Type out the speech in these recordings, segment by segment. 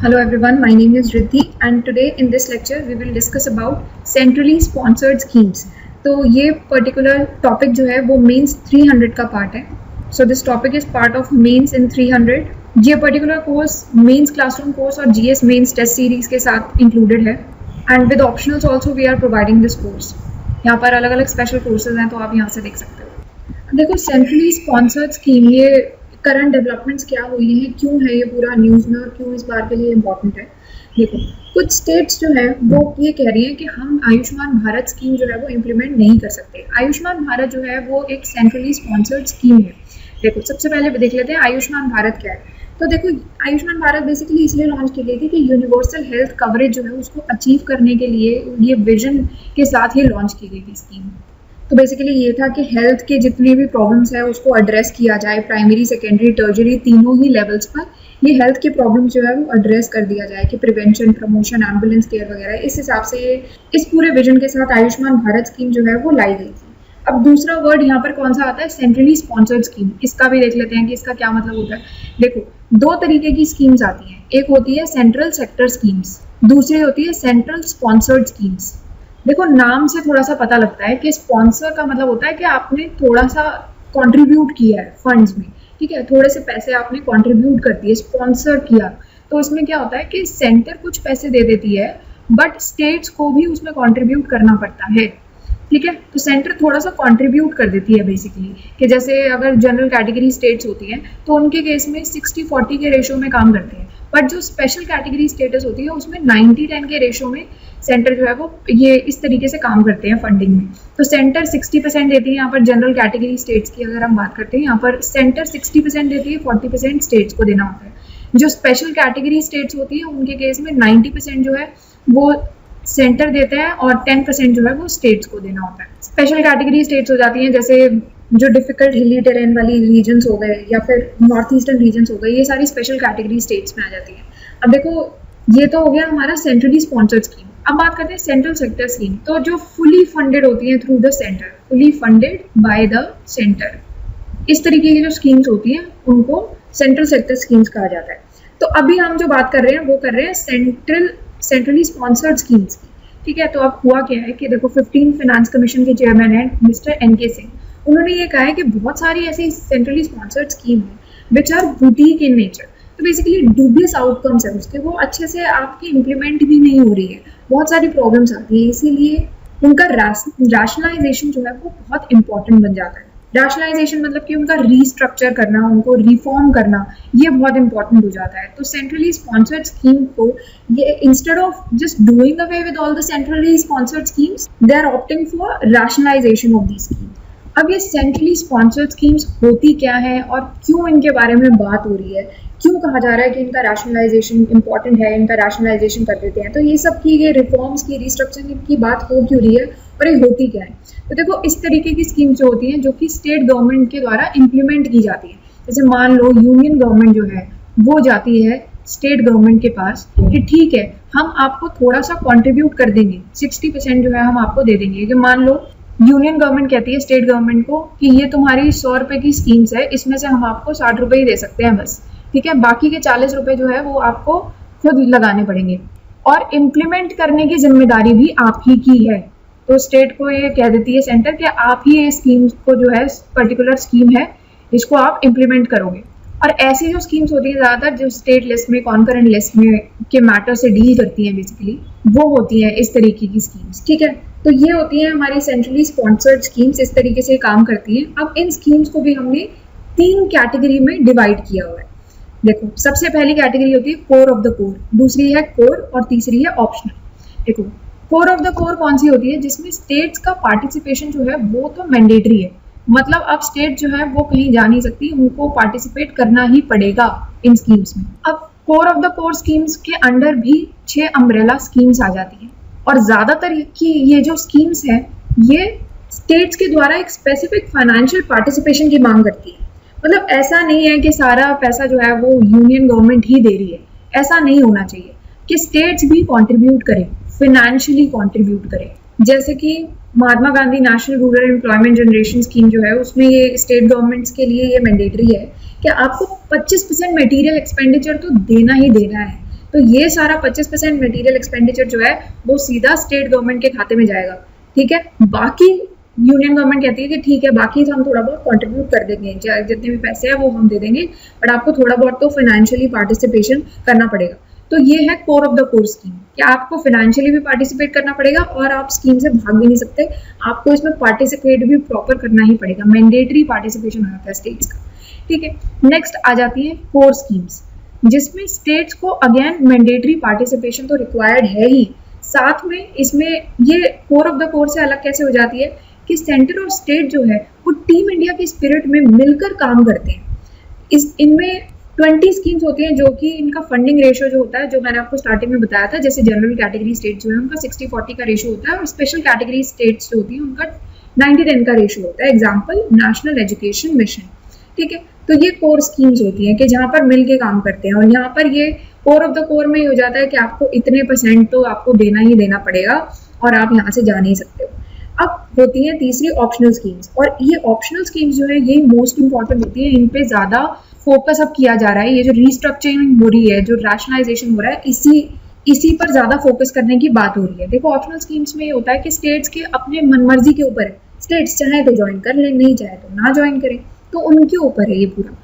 Hello everyone, my name is Riddhi and today in this lecture we will discuss about centrally sponsored schemes. तो ये particular topic जो है वो mains 300 का part है. So this topic is part of mains in 300. ये particular course mains classroom course और GS mains test series के साथ इंक्लूडेड है and with optionals also we are providing this course. यहाँ पर अलग अलग स्पेशल कोर्सेज हैं तो आप यहाँ से देख सकते हो. देखो सेंट्रली स्पॉन्सर्ड स्कीम ये करंट डेवलपमेंट्स क्या हुई हैं, क्यों है ये पूरा न्यूज़ में और क्यों इस बार के लिए इम्पोर्टेंट है. देखो कुछ स्टेट्स जो है वो ये कह रही हैं कि हम आयुष्मान भारत स्कीम जो है वो इम्प्लीमेंट नहीं कर सकते. आयुष्मान भारत जो है वो एक सेंट्रली स्पॉन्सर्ड स्कीम है. देखो सबसे पहले देख लेते हैं आयुष्मान भारत क्या है. तो देखो आयुष्मान भारत बेसिकली इसलिए लॉन्च की गई थी कि यूनिवर्सल हेल्थ कवरेज जो है उसको अचीव करने के लिए ये विजन के साथ ही लॉन्च की गई थी स्कीम. तो बेसिकली ये था कि हेल्थ के जितने भी प्रॉब्लम्स है उसको एड्रेस किया जाए, प्राइमरी सेकेंडरी टर्जरी तीनों ही लेवल्स पर ये हेल्थ के प्रॉब्लम्स जो है वो एड्रेस कर दिया जाए कि प्रिवेंशन, प्रमोशन, एम्बुलेंस केयर वगैरह. इस हिसाब से इस पूरे विजन के साथ आयुष्मान भारत स्कीम जो है वो लाई गई थी. अब दूसरा वर्ड यहाँ पर कौन सा आता है, सेंट्रली स्पॉन्सर्ड स्कीम. इसका भी देख लेते हैं कि इसका क्या मतलब होता है. देखो दो तरीके की स्कीम्स आती हैं, एक होती है सेंट्रल सेक्टर स्कीम्स, दूसरी होती है सेंट्रल स्पॉन्सर्ड स्कीम्स. देखो नाम से थोड़ा सा पता लगता है कि स्पॉन्सर का मतलब होता है कि आपने थोड़ा सा कंट्रीब्यूट किया है फंड्स में, ठीक है, थोड़े से पैसे आपने कंट्रीब्यूट कर दिए, स्पॉन्सर किया. तो इसमें क्या होता है कि सेंटर कुछ पैसे दे देती है बट स्टेट्स को भी उसमें कंट्रीब्यूट करना पड़ता है, ठीक है. तो सेंटर थोड़ा सा कंट्रीब्यूट कर देती है बेसिकली, कि जैसे अगर जनरल कैटेगरी स्टेट्स होती हैं तो उनके केस में 60-40 के रेशो में काम करते हैं, बट जो स्पेशल कैटेगरी स्टेटस होती है उसमें 90-10 के रेशो में सेंटर जो है वो ये इस तरीके से काम करते हैं फंडिंग में. तो सेंटर 60% देती है यहाँ पर जनरल कैटेगरी स्टेट्स की अगर हम बात करते हैं, यहाँ पर सेंटर 60% देती है, 40% स्टेट्स को देना होता है. जो स्पेशल कैटेगरी स्टेट्स होती है उनके केस में 90% जो है वो सेंटर देते हैं और 10% जो है वो स्टेट्स को देना होता है. स्पेशल कैटेगरी स्टेट्स हो जाती हैं जैसे जो डिफिकल्ट हिली टेरेन वाली रीजन्स हो गए या फिर नॉर्थ ईस्टर्न रीजन्स हो गए, ये सारी स्पेशल कैटेगरी स्टेट्स में आ जाती हैं. अब देखो ये तो हो गया हमारा सेंट्रली स्पॉन्सर्ड स्कीम. अब बात करते हैं सेंट्रल सेक्टर स्कीम. तो जो फुली फंडेड होती है through the centre, fully funded by the centre, इस तरीके की जो स्कीम्स होती हैं उनको सेंट्रल सेक्टर स्कीम्स कहा जाता है. तो अभी हम जो बात कर रहे हैं वो कर रहे हैं सेंट्रली स्पॉन्सर्ड स्कीम्स की, ठीक है. तो अब हुआ क्या है कि देखो 15 फाइनेंस कमीशन के चेयरमैन हैं मिस्टर NK सिंह. उन्होंने ये कहा है कि बहुत सारी ऐसी सेंट्रली स्पॉन्सर्ड स्कीम है which are boutique in nature. तो बेसिकली डूबियस आउटकम्स है उसके, वो अच्छे से आपकी इम्प्लीमेंट भी नहीं हो रही है, बहुत सारी प्रॉब्लम्स आती है, इसीलिए उनका रैशनलाइजेशन जो है वो बहुत इंपॉर्टेंट बन जाता है. रैशनलाइजेशन मतलब कि उनका रीस्ट्रक्चर करना, उनको रिफॉर्म करना, ये बहुत इंपॉर्टेंट हो जाता है. तो सेंट्रली स्पॉन्सर्ड स्कीम को ये instead of just doing away with all the centrally sponsored schemes, they are opting for rationalisation of the scheme. अब ये सेंट्रली स्पॉन्सर्ड स्कीम्स होती क्या है और क्यों इनके बारे में बात हो रही है, क्यों कहा जा रहा है कि इनका रैशनलाइजेशन इंपॉर्टेंट है, इनका रैशनलाइजेशन कर देते हैं. तो ये सब की ये रिफॉर्म्स की, रिस्ट्रक्चरिंग की बात हो क्यों रही है और ये होती क्या है. तो देखो इस तरीके की स्कीम्स जो होती हैं जो कि स्टेट गवर्नमेंट के द्वारा इम्प्लीमेंट की जाती है. जैसे मान लो यूनियन गवर्नमेंट जो है वो जाती है स्टेट गवर्नमेंट के पास कि ठीक है हम आपको थोड़ा सा कॉन्ट्रीब्यूट कर देंगे, 60% जो है हम आपको दे देंगे. कि मान लो यूनियन गवर्नमेंट कहती है स्टेट गवर्नमेंट को कि ये तुम्हारी 100 रुपये की स्कीम्स है, इसमें से हम आपको 60 रुपये ही दे सकते हैं बस, ठीक है, बाकी के 40 रुपये जो है वो आपको खुद लगाने पड़ेंगे और इम्प्लीमेंट करने की जिम्मेदारी भी आप ही की है. तो स्टेट को ये कह देती है सेंटर कि आप ही ये स्कीम को जो है पर्टिकुलर स्कीम है इसको आप इम्प्लीमेंट करोगे. और ऐसी जो स्कीम्स होती है ज़्यादातर जो स्टेट लिस्ट में, कॉन्करेंट लिस्ट में के मैटर से डील करती हैं बेसिकली, वो होती हैं इस तरीके की स्कीम्स, ठीक है. तो ये होती है हमारी सेंट्रली स्पॉन्सर्ड स्कीम्स, इस तरीके से काम करती हैं. अब इन स्कीम्स को भी हमने 3 कैटेगरी में डिवाइड किया हुआ है. देखो सबसे पहली कैटेगरी होती है कोर ऑफ द कोर, दूसरी है कोर और तीसरी है ऑप्शनल. देखो कोर ऑफ द कोर कौन सी होती है, जिसमें स्टेट्स का पार्टिसिपेशन जो है वो तो मैंडेटरी है, मतलब अब स्टेट जो है वो कहीं जा नहीं सकती, उनको पार्टिसिपेट करना ही पड़ेगा इन स्कीम्स में. अब core of the core schemes के अंडर भी 6 अम्ब्रेला स्कीम्स आ जाती हैं और ज़्यादातर की ये जो स्कीम्स हैं ये स्टेट्स के द्वारा एक स्पेसिफिक फाइनेंशियल पार्टिसिपेशन की मांग करती है. मतलब ऐसा नहीं है कि सारा पैसा जो है वो यूनियन गवर्नमेंट ही दे रही है, ऐसा नहीं होना चाहिए कि स्टेट्स भी कंट्रीब्यूट करें, फाइनेंशियली कंट्रीब्यूट करें. जैसे कि Mahatma Gandhi National Rural Employment Generation Scheme जो है उसमें ये स्टेट गवर्नमेंट्स के लिए ये मैंडेटरी है कि आपको 25% मटेरियल एक्सपेंडिचर तो देना ही देना है. तो ये सारा 25% मटेरियल एक्सपेंडिचर जो है वो सीधा स्टेट गवर्नमेंट के खाते में जाएगा, ठीक है। बाकी यूनियन गवर्नमेंट कहती है कि ठीक है बाकी हम थोड़ा बहुत कंट्रीब्यूट कर देंगे, जितने भी पैसे हैं वो हम दे देंगे, बट आपको थोड़ा बहुत तो फाइनेंशियली पार्टिसिपेशन करना पड़ेगा। तो ये है core of the core scheme कि आपको फाइनेंशियली भी पार्टिसिपेट करना पड़ेगा और आप स्कीम से भाग भी नहीं सकते, आपको इसमें पार्टिसिपेट भी प्रॉपर करना ही पड़ेगा, मैंडेटरी पार्टिसिपेशन होता है स्टेट्स का, ठीक है। नेक्स्ट आ जाती है कोर स्कीम्स, जिसमें स्टेट्स को अगेन मैंडेटरी पार्टिसिपेशन तो रिक्वायर्ड है ही, साथ में इसमें ये कोर ऑफ द कोर से अलग कैसे हो जाती है कि सेंटर और स्टेट जो है वो टीम इंडिया के स्पिरिट में मिलकर काम करते हैं। इनमें 20 स्कीम्स होती हैं जो कि इनका फंडिंग रेशियो जो होता है, जो मैंने आपको स्टार्टिंग में बताया था, जैसे जनरल कैटेगरी स्टेट जो है उनका 60-40 का रेशियो होता है और स्पेशल कैटेगरी स्टेट्स जो होती है उनका 90-10 का रेशियो होता है। एग्जाम्पल नेशनल एजुकेशन मिशन, ठीक है। तो ये कोर स्कीम्स होती हैं कि जहाँ पर मिल के काम करते हैं और यहाँ पर ये कोर ऑफ द कोर में हो जाता है कि आपको इतने % तो आपको देना ही देना पड़ेगा और आप यहाँ से जा नहीं सकते हो। अब होती है तीसरी ऑप्शनल स्कीम्स, और ये ऑप्शनल स्कीम्स जो है ये मोस्ट इंपॉर्टेंट होती है, इन पे ज्यादा फोकस अब किया जा रहा है। ये जो रिस्ट्रक्चरिंग हो रही है, जो रैशनलाइजेशन हो रहा है, इसी पर ज्यादा फोकस करने की बात हो रही है। देखो ऑप्शनल स्कीम्स में ये होता है कि स्टेट्स के अपने मनमर्जी के ऊपर है, स्टेट्स चाहे तो ज्वाइन कर ले, नहीं चाहे तो ना ज्वाइन करें, तो उनके ऊपर है ये पूरा।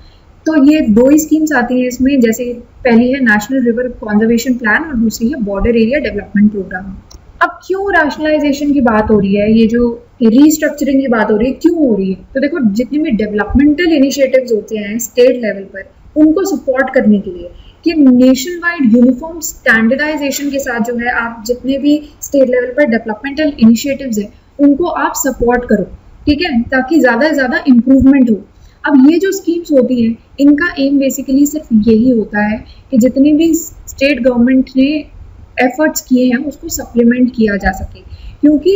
तो ये 2 ही स्कीम्स आती हैं इसमें, जैसे पहली है नेशनल रिवर कंजर्वेशन प्लान और दूसरी है बॉर्डर एरिया डेवलपमेंट प्रोग्राम। अब क्यों रैशनलाइजेशन की बात हो रही है, ये जो रीस्ट्रक्चरिंग की बात हो रही है, क्यों हो रही है? तो देखो जितने भी डेवलपमेंटल इनिशिएटिव्स होते हैं स्टेट लेवल पर, उनको सपोर्ट करने के लिए कि नेशन वाइड यूनिफॉर्म स्टैंडर्डाइजेशन के साथ जो है आप जितने भी स्टेट लेवल पर डेवलपमेंटल इनिशिएटिव्स हैं उनको आप सपोर्ट करो, ठीक है, ताकि ज़्यादा से ज़्यादा इम्प्रूवमेंट हो। अब ये जो स्कीम्स होती हैं इनका एम बेसिकली सिर्फ यही होता है कि जितनी भी स्टेट गवर्नमेंट ने एफर्ट्स किए हैं उसको सप्लीमेंट किया जा सके, क्योंकि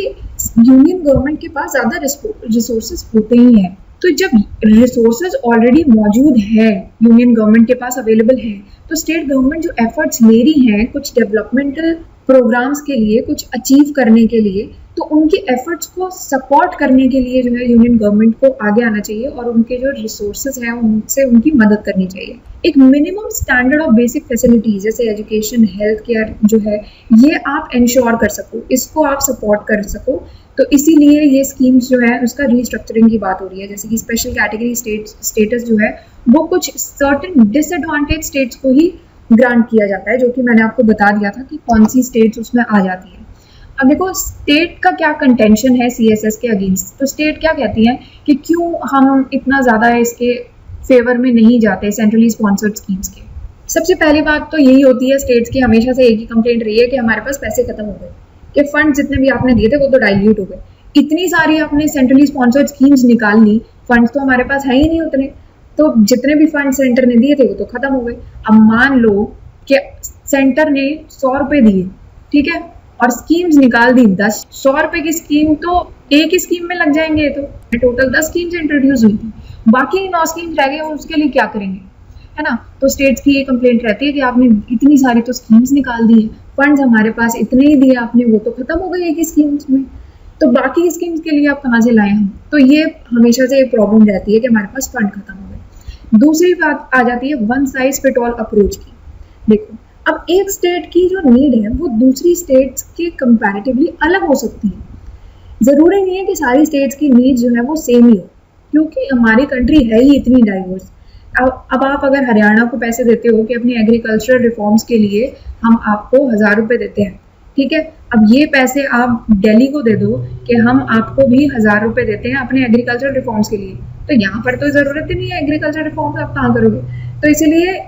यूनियन गवर्नमेंट के पास ज़्यादा रिसोर्सेज होते ही हैं। तो जब रिसोर्सेज ऑलरेडी मौजूद है, यूनियन गवर्नमेंट के पास अवेलेबल है, तो स्टेट गवर्नमेंट जो एफर्ट्स ले रही हैं कुछ डेवलपमेंटल प्रोग्राम्स के लिए, कुछ अचीव करने के लिए, तो उनके एफर्ट्स को सपोर्ट करने के लिए जो है यूनियन गवर्नमेंट को आगे आना चाहिए और उनके जो रिसोर्सेज हैं उनसे उनकी मदद करनी चाहिए। एक minimum standard of basic facilities जैसे एजुकेशन, हेल्थ केयर जो है ये आप इंश्योर कर सको, इसको आप सपोर्ट कर सको। तो इसीलिए ये स्कीम्स जो है उसका रीस्ट्रक्चरिंग की बात हो रही है, जैसे कि स्पेशल कैटेगरी स्टेटस जो है वो कुछ सर्टेन डिसएडवांटेज स्टेट्स को ही ग्रांट किया जाता है, जो कि मैंने आपको बता दिया था कि कौन सी स्टेट्स उसमें आ जाती है। अब देखो स्टेट का क्या कंटेंशन है CSS के अगेंस्ट। तो स्टेट क्या कहती है कि क्यों हम इतना ज़्यादा इसके फेवर में नहीं जाते सेंट्रली स्पॉन्सर्ड स्कीम्स के। सबसे पहली बात तो यही होती है स्टेट्स की, हमेशा से एक ही कंप्लेंट रही है कि हमारे पास पैसे खत्म हो गए, कि फंड जितने भी आपने दिए थे वो तो डाइल्यूट हो गए, इतनी सारी आपने सेंट्रली स्पॉन्सर्ड स्कीम्स निकाल ली, फंड्स तो हमारे पास है ही नहीं उतने, तो जितने भी फंड सेंटर ने दिए थे वो तो खत्म हो गए। अब मान लो कि सेंटर ने 100 रुपये दिए, ठीक है, और स्कीम्स निकाल दी 10, 100 रुपए की स्कीम तो एक ही स्कीम में लग जाएंगे, तो टोटल 10 स्कीम्स इंट्रोड्यूस हुई थी, बाकी 9 स्कीम्स रह गए, उसके लिए क्या करेंगे, है ना। तो स्टेट्स की ये कंप्लेंट रहती है कि आपने इतनी सारी तो स्कीम्स निकाल दी है, फंड्स हमारे पास इतने ही दिए आपने, वो तो खत्म हो गए एक ही स्कीम्स में, तो बाकी स्कीम्स के लिए आप कहाँ से लाए हम। तो ये हमेशा से एक प्रॉब्लम रहती है कि हमारे पास फंड खत्म हो गए। दूसरी बात आ जाती है one size fit all approach की। देखो अब एक स्टेट की जो नीड है वो दूसरी स्टेट्स के कंपैरेटिवली अलग हो सकती है। ज़रूरी नहीं है कि सारी स्टेट्स की नीड जो है वो सेम ही हो, क्योंकि हमारी कंट्री है ही इतनी डाइवर्स। अब आप अगर हरियाणा को पैसे देते हो कि अपनी एग्रीकल्चरल रिफॉर्म्स के लिए हम आपको 1000 रुपये देते हैं, ठीक है, अब ये पैसे आप दिल्ली को दे दो कि हम आपको भी 1000 रुपये देते हैं अपने एग्रीकल्चरल रिफॉर्म्स के लिए, तो यहाँ पर तो ज़रूरत ही नहीं है एग्रीकल्चरल रिफॉर्म्स, आप कहाँ करोगे। तो इसीलिए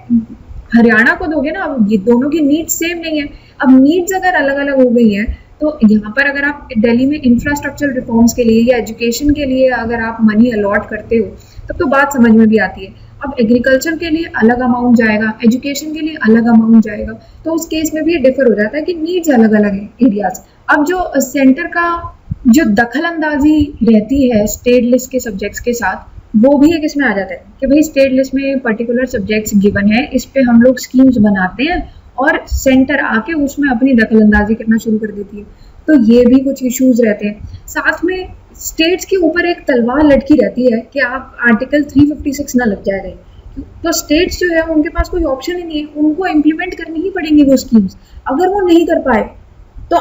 हरियाणा को दोगे ना, अब ये दोनों की नीड्स सेम नहीं है। अब नीड्स अगर अलग अलग हो गई है तो यहाँ पर अगर आप दिल्ली में इंफ्रास्ट्रक्चर रिफॉर्म्स के लिए या एजुकेशन के लिए अगर आप मनी अलॉट करते हो तब तो बात समझ में भी आती है। अब एग्रीकल्चर के लिए अलग अमाउंट जाएगा, एजुकेशन के लिए अलग अमाउंट जाएगा, तो उस केस में भी डिफर हो जाता है कि नीड्स अलग अलग है एरियाज। अब जो सेंटर का जो दखल अंदाजी रहती है स्टेट लिस्ट के सब्जेक्ट्स के साथ, वो भी एक इसमें आ जाता है कि भाई स्टेट लिस्ट में पर्टिकुलर सब्जेक्ट्स गिवन है, इस पे हम लोग स्कीम्स बनाते हैं और सेंटर आके उसमें अपनी दखल अंदाजी करना शुरू कर देती है। तो ये भी कुछ इश्यूज रहते हैं। साथ में स्टेट्स के ऊपर एक तलवार लटकी रहती है कि आप आर्टिकल 356 ना लग जाएगा, तो स्टेट्स जो है उनके पास कोई ऑप्शन ही नहीं है, उनको इम्प्लीमेंट करनी ही पड़ेंगी वो स्कीम्स। अगर वो नहीं कर पाए तो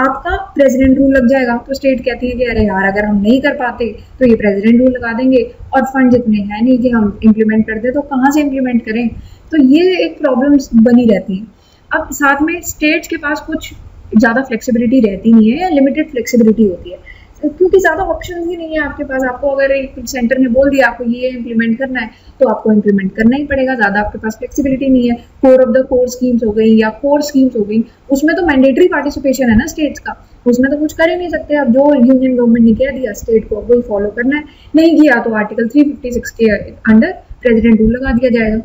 आपका प्रेसिडेंट रूल लग जाएगा। तो स्टेट कहती है कि अरे यार अगर हम नहीं कर पाते तो ये प्रेसिडेंट रूल लगा देंगे, और फंड इतने हैं नहीं कि हम इम्प्लीमेंट कर दे, तो कहाँ से इम्प्लीमेंट करें। तो ये एक प्रॉब्लम्स बनी रहती है। अब साथ में स्टेट्स के पास कुछ ज़्यादा फ्लेक्सिबिलिटी रहती नहीं है, या लिमिटेड फ्लेक्सिबिलिटी होती है, क्योंकि ज़्यादा ऑप्शन ही नहीं है आपके पास। आपको अगर एक सेंटर ने बोल दिया आपको ये इम्प्लीमेंट करना है तो आपको इम्प्लीमेंट करना ही पड़ेगा, ज़्यादा आपके पास फ्लेक्सिबिलिटी नहीं है। Core of the core schemes हो गई या कोर स्कीम्स हो गई, उसमें तो मैंडेटरी पार्टिसिपेशन है ना स्टेट्स का, उसमें तो कुछ कर ही नहीं सकते। अब जो यूनियन गवर्नमेंट ने कह दिया स्टेट को वही फॉलो करना है, नहीं किया तो आर्टिकल 356 के अंडर प्रेसिडेंट रूल लगा दिया जाएगा।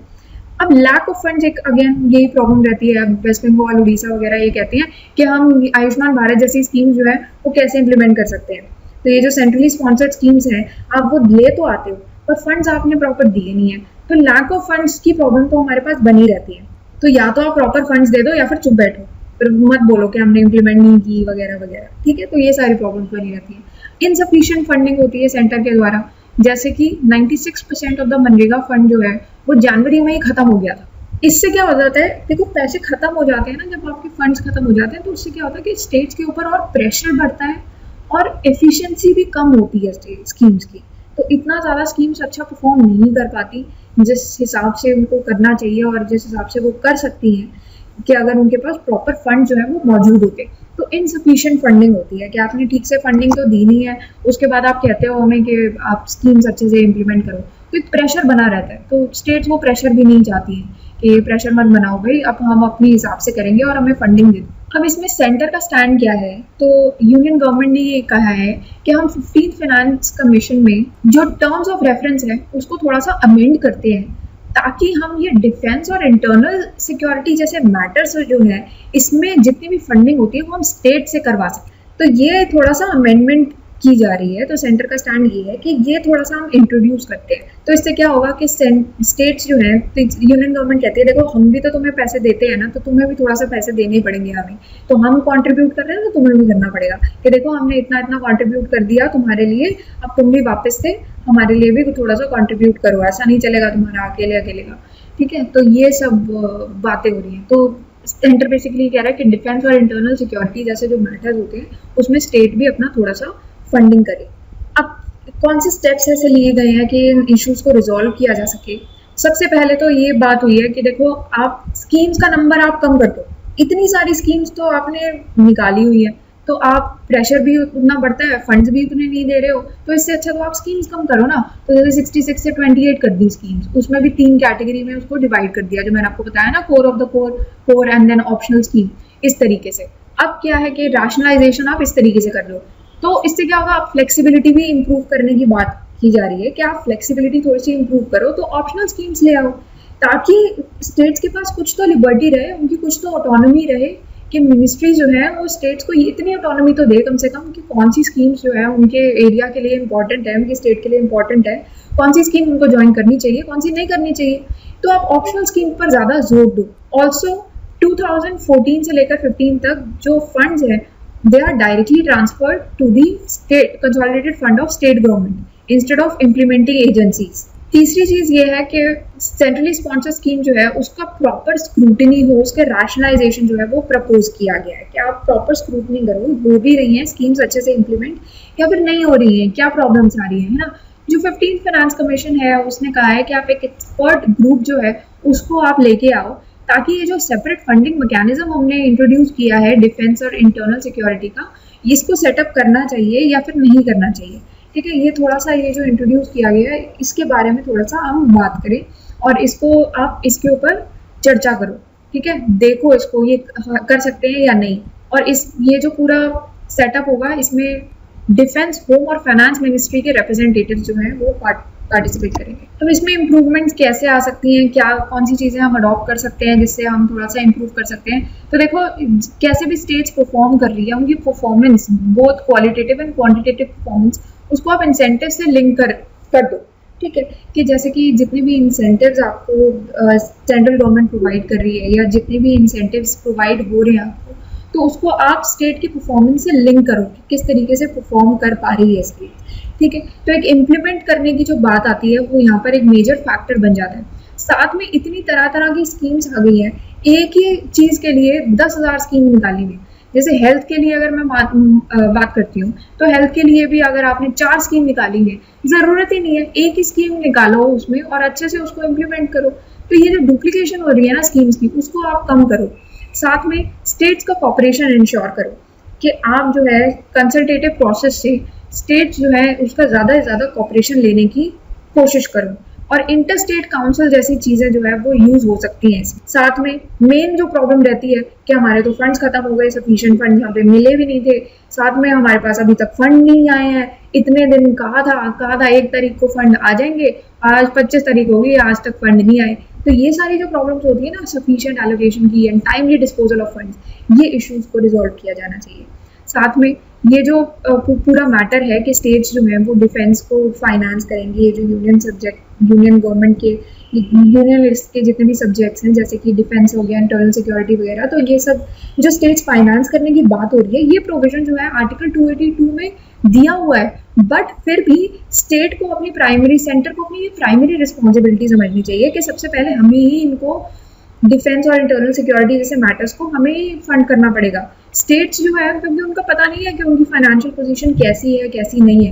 अब लैक ऑफ फंड्स एक अगेन यही प्रॉब्लम रहती है। अब वेस्ट बंगाल, उड़ीसा वगैरह ये कहती हैं कि हम आयुष्मान भारत जैसी स्कीम जो है वो कैसे इम्प्लीमेंट कर सकते हैं। तो ये जो सेंट्रली स्पॉन्सर्ड स्कीम्स हैं, आप वो ले तो आते हो पर फंड्स आपने प्रॉपर दिए नहीं है, तो लैक ऑफ फंड्स की प्रॉब्लम तो हमारे पास बनी रहती है। तो या तो आप प्रॉपर फंड्स दे दो या फिर चुप बैठो, फिर मत बोलो कि हमने इम्प्लीमेंट नहीं की वगैरह वगैरह, ठीक है। तो ये सारी प्रॉब्लम्स बनी रहती है। इनसफिशिएंट फंडिंग होती है सेंटर के द्वारा, जैसे कि 96% ऑफ द मनरेगा फंड जो है वो जनवरी में ही खत्म हो गया था। इससे क्या हो जाता है, देखो पैसे खत्म हो जाते हैं ना, जब आपके फंड्स खत्म हो जाते हैं तो उससे क्या होता है कि स्टेट्स के ऊपर और प्रेशर बढ़ता है और एफिशिएंसी भी कम होती है स्कीम्स की। तो इतना ज़्यादा स्कीम्स अच्छा परफॉर्म नहीं कर पाती जिस हिसाब से उनको करना चाहिए और जिस हिसाब से वो कर सकती हैं, कि अगर उनके पास प्रॉपर फंड जो है वो मौजूद होते। तो इनसफिशिएंट फंडिंग होती है कि आपने ठीक से फंडिंग तो दी नहीं है, उसके बाद आप कहते हो हमें कि आप स्कीम्स अच्छे से इम्प्लीमेंट करो, तो एक प्रेशर बना रहता है। तो स्टेट्स वो प्रेशर भी नहीं चाहती हैं कि प्रेशर मत बनाओ भाई, अब हम अपने हिसाब से करेंगे और हमें फंडिंग दे दो। अब इसमें सेंटर का स्टैंड क्या है, तो यूनियन गवर्नमेंट ने ये कहा है कि हम 15th फाइनेंस कमीशन में जो टर्म्स ऑफ रेफरेंस है उसको थोड़ा सा अमेंड करते हैं, ताकि हम ये डिफेंस और इंटरनल सिक्योरिटी जैसे मैटर्स जो है इसमें जितनी भी फंडिंग होती है वो हम स्टेट से करवा सकते। तो ये थोड़ा सा अमेंडमेंट की जा रही है। तो सेंटर का स्टैंड ये है कि ये थोड़ा सा हम इंट्रोड्यूस करते हैं। तो इससे क्या होगा कि स्टेट्स जो है, तो यूनियन गवर्नमेंट कहती है देखो हम भी तो तुम्हें पैसे देते हैं ना, तो तुम्हें भी थोड़ा सा पैसे देने पड़ेंगे हमें, तो हम कंट्रीब्यूट कर रहे हैं तो तुम्हें भी करना पड़ेगा कि देखो हमने इतना इतना कंट्रीब्यूट कर दिया तुम्हारे लिए, अब तुम भी वापस से हमारे लिए भी थोड़ा सा कंट्रीब्यूट करो, ऐसा नहीं चलेगा तुम्हारा अकेले अकेले का, ठीक है। तो ये सब बातें हो रही हैं। तो सेंटर बेसिकली कह रहा है कि डिफेंस और इंटरनल सिक्योरिटी जैसे जो मैटर्स होते हैं उसमें स्टेट भी अपना थोड़ा सा फंडिंग करे। अब कौन से स्टेप्स ऐसे लिए गए हैं कि इन इश्यूज को रिजॉल्व किया जा सके। सबसे पहले तो ये बात हुई है कि देखो आप स्कीम्स का नंबर आप कम कर दो, इतनी सारी स्कीम्स तो आपने निकाली हुई है, तो आप प्रेशर भी उतना बढ़ता है, फंड्स भी उतने नहीं दे रहे हो, तो इससे अच्छा तो आप स्कीम्स कम करो ना। तो जैसे 66 से 28 कर दी स्कीम्स, उसमें भी 3 कैटेगरी में उसको डिवाइड कर दिया, जो मैंने आपको बताया ना, core of the core, core and then optional scheme, इस तरीके से। अब क्या है कि रैशनलाइजेशन आप इस तरीके से कर लो, तो इससे क्या होगा, आप फ्लेक्सिबिलिटी भी इंप्रूव करने की बात की जा रही है कि आप फ्लेक्सिबिलिटी थोड़ी सी इंप्रूव करो, तो ऑप्शनल स्कीम्स ले आओ, ताकि स्टेट्स के पास कुछ तो लिबर्टी रहे, उनकी कुछ तो ऑटोनॉमी रहे, कि मिनिस्ट्री जो है वो स्टेट्स को इतनी ऑटोनॉमी तो दे कम से कम कि कौन सी स्कीम्स जो है उनके एरिया के लिए इंपॉर्टेंट है, उनकी स्टेट के लिए इंपॉर्टेंट है, कौन सी स्कीम उनको ज्वाइन करनी चाहिए, कौन सी नहीं करनी चाहिए। तो आप ऑप्शनल स्कीम पर ज़्यादा जोर दो। ऑल्सो 2014 से लेकर 15 तक जो फंड्स हैं they are directly transferred to the state consolidated fund of state government instead of implementing agencies। तीसरी चीज ये है कि सेंट्रली स्पॉन्सर स्कीम जो है उसका प्रॉपर स्क्रूटिनी हो, उसके रैशनलाइजेशन जो है वो प्रपोज किया गया है कि आप प्रॉपर स्क्रूटनी करो, हो भी रही हैं स्कीम्स अच्छे से इम्प्लीमेंट या फिर नहीं हो रही हैं, क्या प्रॉब्लम्स आ रही हैं, है ना। जो 15th फाइनेंस कमीशन है उसने कहा है कि आप एक एक्सपर्ट ग्रुप जो है उसको आप लेके आओ, ताकि ये जो सेपरेट फंडिंग मैकेनिज्म हमने इंट्रोड्यूस किया है डिफेंस और इंटरनल सिक्योरिटी का, इसको सेटअप करना चाहिए या फिर नहीं करना चाहिए, ठीक है। ये थोड़ा सा ये जो इंट्रोड्यूस किया गया है इसके बारे में थोड़ा सा हम बात करें और इसको आप इसके ऊपर चर्चा करो, ठीक है। देखो इसको ये कर सकते हैं या नहीं, और इस ये जो पूरा सेटअप होगा इसमें डिफेंस, होम और फाइनेंस मिनिस्ट्री के रिप्रेजेंटेटिव जो हैं वो पार्टिसिपेट करेंगे। तो इसमें इम्प्रूवमेंट्स कैसे आ सकती हैं, क्या कौन सी चीज़ें हम अडॉप्ट कर सकते हैं जिससे हम थोड़ा सा इम्प्रूव कर सकते हैं। तो देखो कैसे भी स्टेट्स परफॉर्म कर रही है, उनकी performance both qualitative and quantitative performance, उसको आप इंसेंटिव से लिंक कर दो, ठीक है। कि जैसे कि जितने भी इंसेंटिव्स आपको सेंट्रल गवर्नमेंट प्रोवाइड कर रही है या जितने भी इंसेंटिव्स प्रोवाइड हो रहे हैं आपको, तो उसको आप स्टेट की परफॉर्मेंस से लिंक करो कि किस तरीके से परफॉर्म कर पा रही है स्टेट, ठीक है। तो एक इम्प्लीमेंट करने की जो बात आती है वो यहाँ पर एक मेजर फैक्टर बन जाता है। साथ में इतनी तरह तरह की स्कीम्स आ गई हैं, एक ही चीज़ के लिए 10,000 स्कीम निकाली हुई। जैसे हेल्थ के लिए अगर मैं बात करती हूँ, तो हेल्थ के लिए भी अगर आपने 4 स्कीम निकाली है, ज़रूरत ही नहीं है, एक ही स्कीम निकालो उसमें और अच्छे से उसको इम्प्लीमेंट करो। तो ये जो डुप्लीकेशन हो रही है ना स्कीम्स की, उसको आप कम करो। साथ में स्टेट्स का कॉपरेशन इंश्योर करो कि आप जो है कंसल्टेटिव प्रोसेस से स्टेट्स जो है उसका ज़्यादा से ज़्यादा कॉपरेशन लेने की कोशिश करो, और इंटर स्टेट काउंसिल जैसी चीज़ें जो है वो यूज़ हो सकती हैं। साथ में मेन जो प्रॉब्लम रहती है कि हमारे तो फंड्स खत्म हो गए, सफिशिएंट फंड यहाँ पे मिले भी नहीं थे, साथ में हमारे पास अभी तक फंड नहीं आए हैं। इतने दिन कहा था 1 तारीख को फंड आ जाएंगे, आज 25 तारीख हो गई, आज तक फंड नहीं आए। तो ये सारी जो प्रॉब्लम्स होती है ना सफिशिएंट एलोकेशन की and timely disposal of funds, ये इश्यूज को रिजॉल्व किया जाना चाहिए। साथ में ये जो पूरा मैटर है कि स्टेट्स जो है वो डिफेंस को फाइनेंस करेंगे, ये जो यूनियन गवर्नमेंट के यूनियन लिस्ट के जितने भी सब्जेक्ट्स हैं, जैसे कि डिफेंस हो गया, इंटरनल सिक्योरिटी वगैरह, तो ये सब जो स्टेट्स फाइनेंस करने की बात हो रही है, ये प्रोविजन जो है आर्टिकल 282 में दिया हुआ है। बट फिर भी स्टेट को अपनी सेंटर को अपनी प्राइमरी रिस्पॉन्सिबिलिटी समझनी चाहिए कि सबसे पहले हमें ही इनको डिफेंस और इंटरनल सिक्योरिटी जैसे मैटर्स को हमें ही फंड करना पड़ेगा। स्टेट्स जो है, क्योंकि उनका पता नहीं है कि उनकी फाइनेंशियल पोजीशन कैसी है कैसी नहीं है,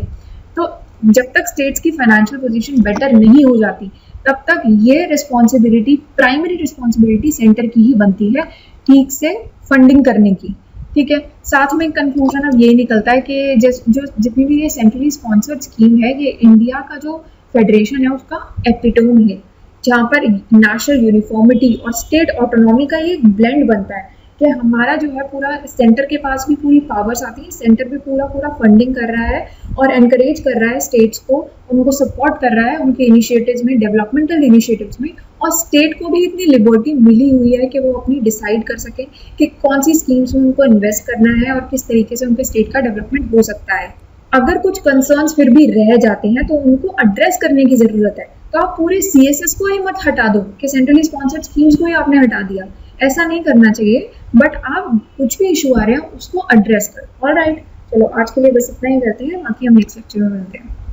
तो जब तक स्टेट्स की फाइनेंशियल पोजीशन बेटर नहीं हो जाती, तब तक ये रिस्पॉन्सिबिलिटी, प्राइमरी रिस्पॉन्सिबिलिटी सेंटर की ही बनती है ठीक से फंडिंग करने की। ठीक है, साथ में कंक्लूजन अब यही निकलता है कि जो जितनी भी ये सेंट्रली स्पॉन्सर्ड स्कीम है, ये इंडिया का जो फेडरेशन है उसका एपिटोम है, जहाँ पर नेशनल यूनिफॉर्मिटी और स्टेट ऑटोनॉमी का ये एक ब्लेंड बनता है कि हमारा जो है पूरा सेंटर के पास भी पूरी पावर्स आती है, सेंटर भी पूरा फंडिंग कर रहा है और एनकरेज कर रहा है स्टेट्स को, उनको सपोर्ट कर रहा है उनके इनिशिएटिव्स में, डेवलपमेंटल इनिशिएटिव्स में, और स्टेट को भी इतनी लिबर्टी मिली हुई है कि वो अपनी डिसाइड कर सके कि कौन सी स्कीम्स में उनको इन्वेस्ट करना है और किस तरीके से उनके स्टेट का डेवलपमेंट हो सकता है। अगर कुछ कंसर्न्स फिर भी रह जाते हैं तो उनको एड्रेस करने की ज़रूरत है। तो आप पूरे CSS को ही मत हटा दो कि सेंट्रली स्पॉन्सर्ड स्कीम्स को ही आपने हटा दिया, ऐसा नहीं करना चाहिए। बट आप कुछ भी इशू आ रहे हैं उसको एड्रेस करो। ऑलराइट, चलो आज के लिए बस इतना ही करते हैं, बाकी हम नेक्स्ट लेक्चर में मिलते हैं।